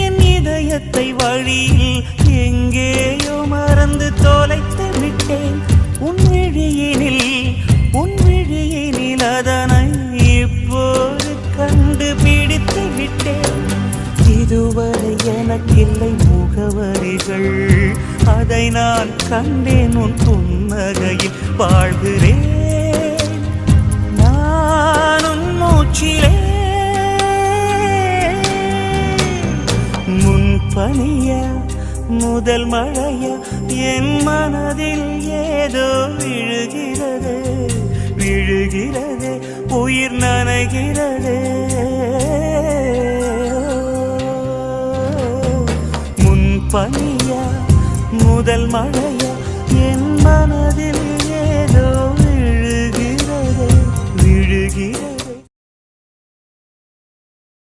என் இதயத்தை வழியில் எங்கேயோ மறந்து தொலைத்து விட்டேன். உன் விழியினில் அதனை இப்போது கண்டுபிடித்து விட்டேன். இதுவரை எனக்கில்லை முகவரிகள், அதை நான் கண்டேன் உன் புன்னகையில். வாழ்கிறேன் நான் உன் மூச்சிலே. முன்பனியா முதல் மழையா என் மனதில் ஏதோ விழுகிறது, உயிர் நனைகிறது. முன்பனியா முதல் மழையா